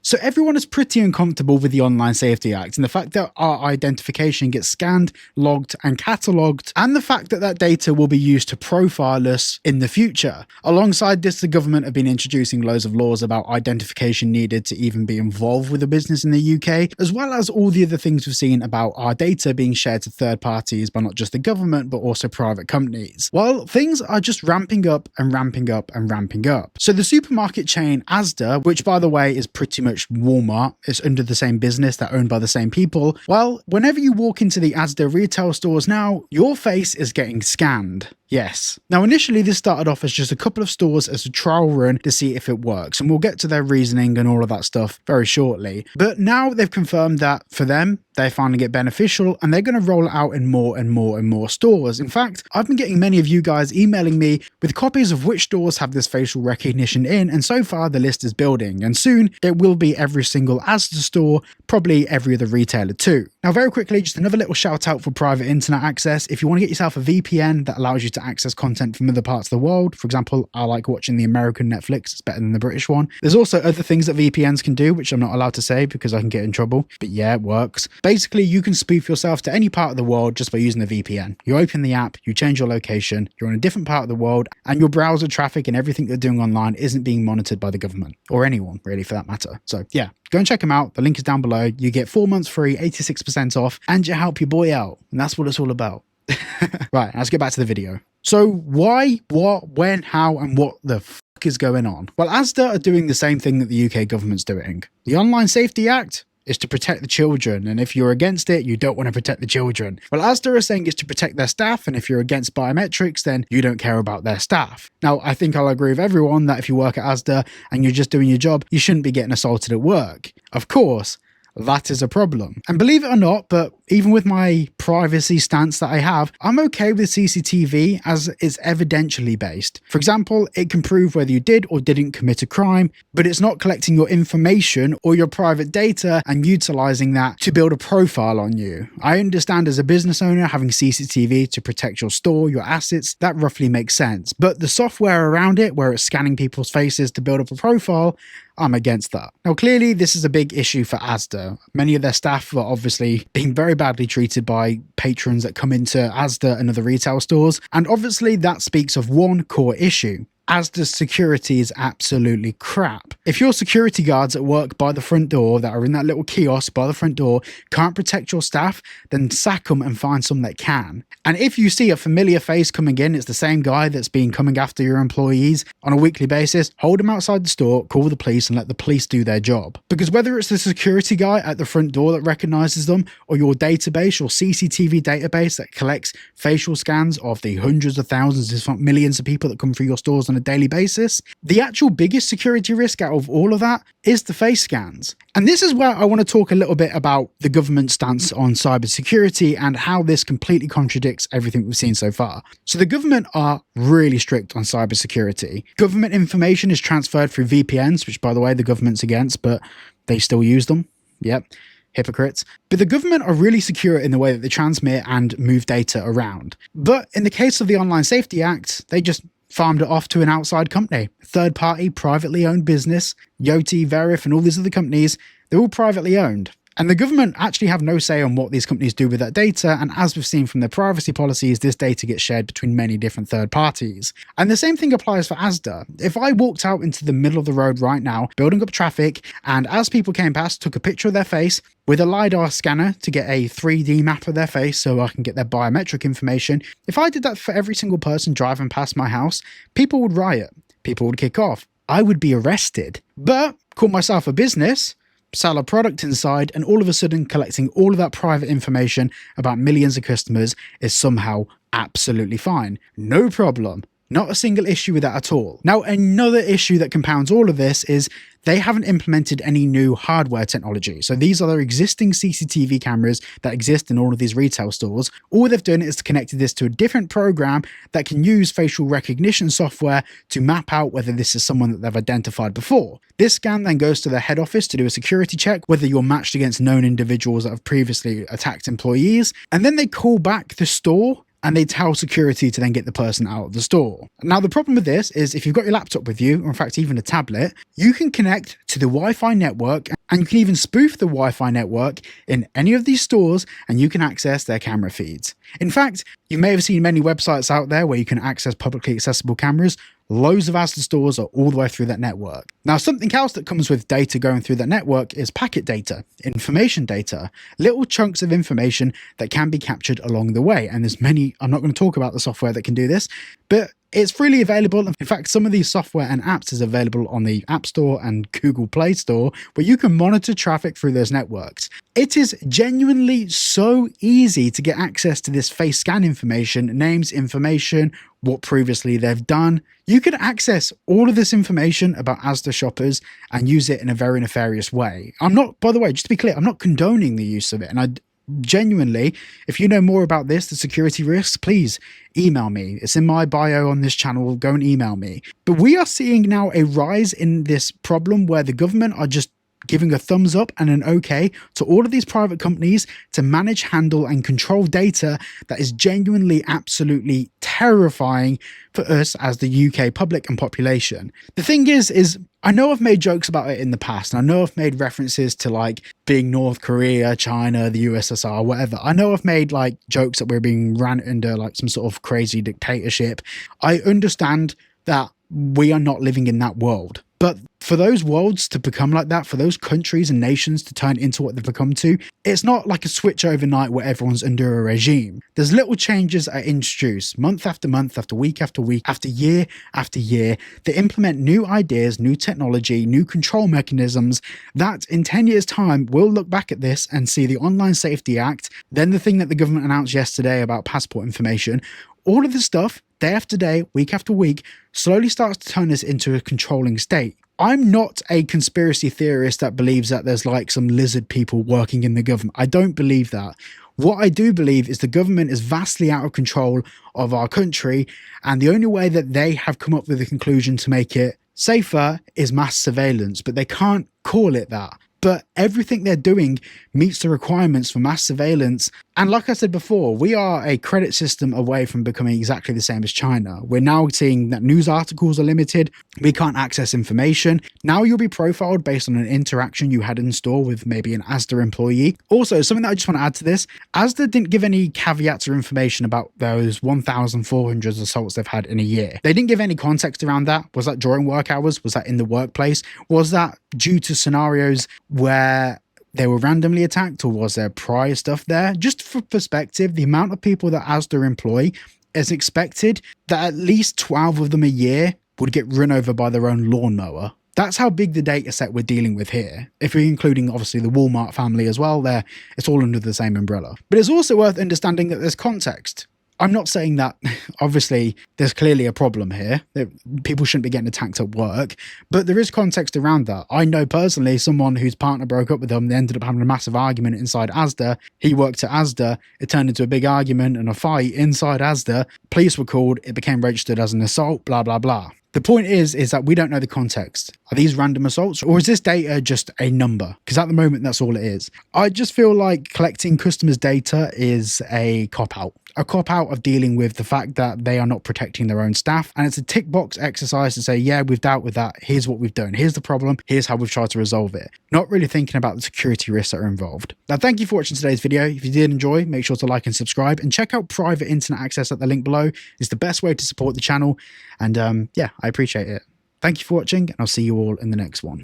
So everyone is pretty uncomfortable with the Online Safety Act and the fact that our identification gets scanned, logged and catalogued, and the fact that that data will be used to profile us in the future. Alongside this, the government have been introducing loads of laws about identification needed to even be involved with a business in the UK, as well as all the other things we've seen about our data being shared to third parties by not just the government, but also private companies. Well, things are just ramping up and ramping up and ramping up. So the supermarket chain Asda, which by the way is pretty much Walmart, it's under the same business, they're owned by the same people. Well, whenever you walk into the Asda retail stores now, your face is getting scanned. Yes. Now, initially, this started off as just a couple of stores as a trial run to see if it works, and we'll get to their reasoning and all of that stuff very shortly. But now they've confirmed that for them, they're finding it beneficial and they're going to roll it out in more and more and more stores. In fact, I've been getting many of you guys emailing me with copies of which stores have this facial recognition in, and so far the list is building, and soon it will be every single Asda store, probably every other retailer too. Now, very quickly, just another little shout out for private internet access. If you want to get yourself a VPN that allows you to access content from other parts of the world, for example, I like watching the American Netflix, it's better than the British one. There's also other things that VPNs can do, which I'm not allowed to say because I can get in trouble, but yeah, it works. Basically, you can spoof yourself to any part of the world just by using the VPN. You open the app, you change your location, you're in a different part of the world, and your browser traffic and everything you're doing online isn't being monitored by the government, or anyone really for that matter. So yeah, go and check them out. The link is down below. You get 4 months free, 86% off, and you help your boy out. And that's what it's all about. Right, let's get back to the video. So why, what, when, how, and what the fuck is going on? Well, Asda are doing the same thing that the UK government's doing. The Online Safety Act is to protect the children, and if you're against it, you don't want to protect the children. Well, Asda are saying it's to protect their staff, and if you're against biometrics, then you don't care about their staff. Now, I think I'll agree with everyone that if you work at Asda and you're just doing your job, you shouldn't be getting assaulted at work. Of course, that is a problem. And believe it or not, but even with my privacy stance that I have, I'm okay with CCTV as it's evidentially based. For example, it can prove whether you did or didn't commit a crime, but it's not collecting your information or your private data and utilizing that to build a profile on you. I understand as a business owner, having CCTV to protect your store, your assets, that roughly makes sense. But the software around it, where it's scanning people's faces to build up a profile, I'm against that. Now, clearly, this is a big issue for Asda. Many of their staff are obviously being very badly treated by patrons that come into Asda and other retail stores. And obviously, that speaks of one core issue. Asda's security is absolutely crap. If your security guards at work by the front door that are in that little kiosk by the front door can't protect your staff, then sack them and find some that can. And if you see a familiar face coming in, it's the same guy that's been coming after your employees on a weekly basis, hold them outside the store, call the police and let the police do their job. Because whether it's the security guy at the front door that recognizes them, or your database, your CCTV database that collects facial scans of the hundreds of thousands, if not millions of people that come through your stores on a daily basis, the actual biggest security risk out of all of that is the face scans. And this is where I want to talk a little bit about the government stance on cybersecurity and how this completely contradicts everything we've seen so far. So the government are really strict on cybersecurity. Government information is transferred through VPNs, which by the way, the government's against, but they still use them. Yep. Hypocrites. But the government are really secure in the way that they transmit and move data around. But in the case of the Online Safety Act, they just farmed it off to an outside company, third party, privately owned business. Yoti, Verif, and all these other companies, they're all privately owned. And the government actually have no say on what these companies do with that data, and as we've seen from their privacy policies, this data gets shared between many different third parties. And the same thing applies for Asda. If I walked out into the middle of the road right now, building up traffic, and as people came past, took a picture of their face with a LiDAR scanner to get a 3D map of their face so I can get their biometric information, if I did that for every single person driving past my house, people would riot, people would kick off, I would be arrested. But call myself a business, sell a product inside, and all of a sudden collecting all of that private information about millions of customers is somehow absolutely fine. No problem. Not a single issue with that at all. Now, another issue that compounds all of this is they haven't implemented any new hardware technology. So these are their existing CCTV cameras that exist in all of these retail stores. All they've done is connected this to a different program that can use facial recognition software to map out whether this is someone that they've identified before. This scan then goes to their head office to do a security check, whether you're matched against known individuals that have previously attacked employees. And then they call back the store and they tell security to then get the person out of the store. Now, the problem with this is if you've got your laptop with you, or in fact even a tablet, you can connect to the Wi-Fi network, and you can even spoof the Wi-Fi network in any of these stores, and you can access their camera feeds. In fact, you may have seen many websites out there where you can access publicly accessible cameras. Loads of Asda stores are all the way through that network. Now, something else that comes with data going through that network is packet data, information data, little chunks of information that can be captured along the way. And there's many, I'm not going to talk about the software that can do this, but it's freely available. In fact, some of these software and apps is available on the App Store and Google Play Store, where you can monitor traffic through those networks. It is genuinely so easy to get access to this face scan information, names, information, what previously they've done. You can access all of this information about Asda shoppers and use it in a very nefarious way. I'm not, by the way, just to be clear, I'm not condoning the use of it. And I genuinely, if you know more about this, the security risks, please email me. It's in my bio on this channel. Go and email me. But we are seeing now a rise in this problem where the government are just giving a thumbs up and an okay to all of these private companies to manage, handle, and control data that is genuinely, absolutely terrifying for us as the UK public and population. The thing is I know I've made jokes about it in the past, and I know I've made references to like being North Korea, China, the USSR, whatever. I know I've made like jokes that we're being ran under like some sort of crazy dictatorship. I understand that we are not living in that world. But for those worlds to become like that, for those countries and nations to turn into what they've become to, it's not like a switch overnight where everyone's under a regime. There's little changes that are introduced month after month, after week, after year after year, that implement new ideas, new technology, new control mechanisms that in 10 years' time, we'll look back at this and see the Online Safety Act, then the thing that the government announced yesterday about passport information. All of this stuff, day after day, week after week, slowly starts to turn us into a controlling state. I'm not a conspiracy theorist that believes that there's like some lizard people working in the government. I don't believe that. What I do believe is the government is vastly out of control of our country, and the only way that they have come up with a conclusion to make it safer is mass surveillance, but they can't call it that. But everything they're doing meets the requirements for mass surveillance. And like I said before, we are a credit system away from becoming exactly the same as China. We're now seeing that news articles are limited. We can't access information. Now you'll be profiled based on an interaction you had in store with maybe an Asda employee. Also, something that I just want to add to this, Asda didn't give any caveats or information about those 1,400 assaults they've had in a year. They didn't give any context around that. Was that during work hours? Was that in the workplace? Was that due to scenarios where they were randomly attacked, or was there prior stuff there? Just for perspective, the amount of people that Asda employ, is expected that at least 12 of them a year would get run over by their own lawnmower. That's how big the data set we're dealing with here. If we're including obviously the Walmart family as well, there, it's all under the same umbrella. But it's also worth understanding that there's context. I'm not saying that, obviously, there's clearly a problem here. People shouldn't be getting attacked at work, but there is context around that. I know personally someone whose partner broke up with them. They ended up having a massive argument inside Asda. He worked at Asda. It turned into a big argument and a fight inside Asda. Police were called. It became registered as an assault, blah, blah, blah. The point is that we don't know the context. Are these random assaults, or is this data just a number? Because at the moment, that's all it is. I just feel like collecting customers' data is a cop-out. A cop-out of dealing with the fact that they are not protecting their own staff. And it's a tick box exercise to say, yeah, we've dealt with that. Here's what we've done. Here's the problem. Here's how we've tried to resolve it. Not really thinking about the security risks that are involved. Now, thank you for watching today's video. If you did enjoy, make sure to like and subscribe, and check out private internet access at the link below. It's the best way to support the channel. And yeah, I appreciate it. Thank you for watching, and I'll see you all in the next one.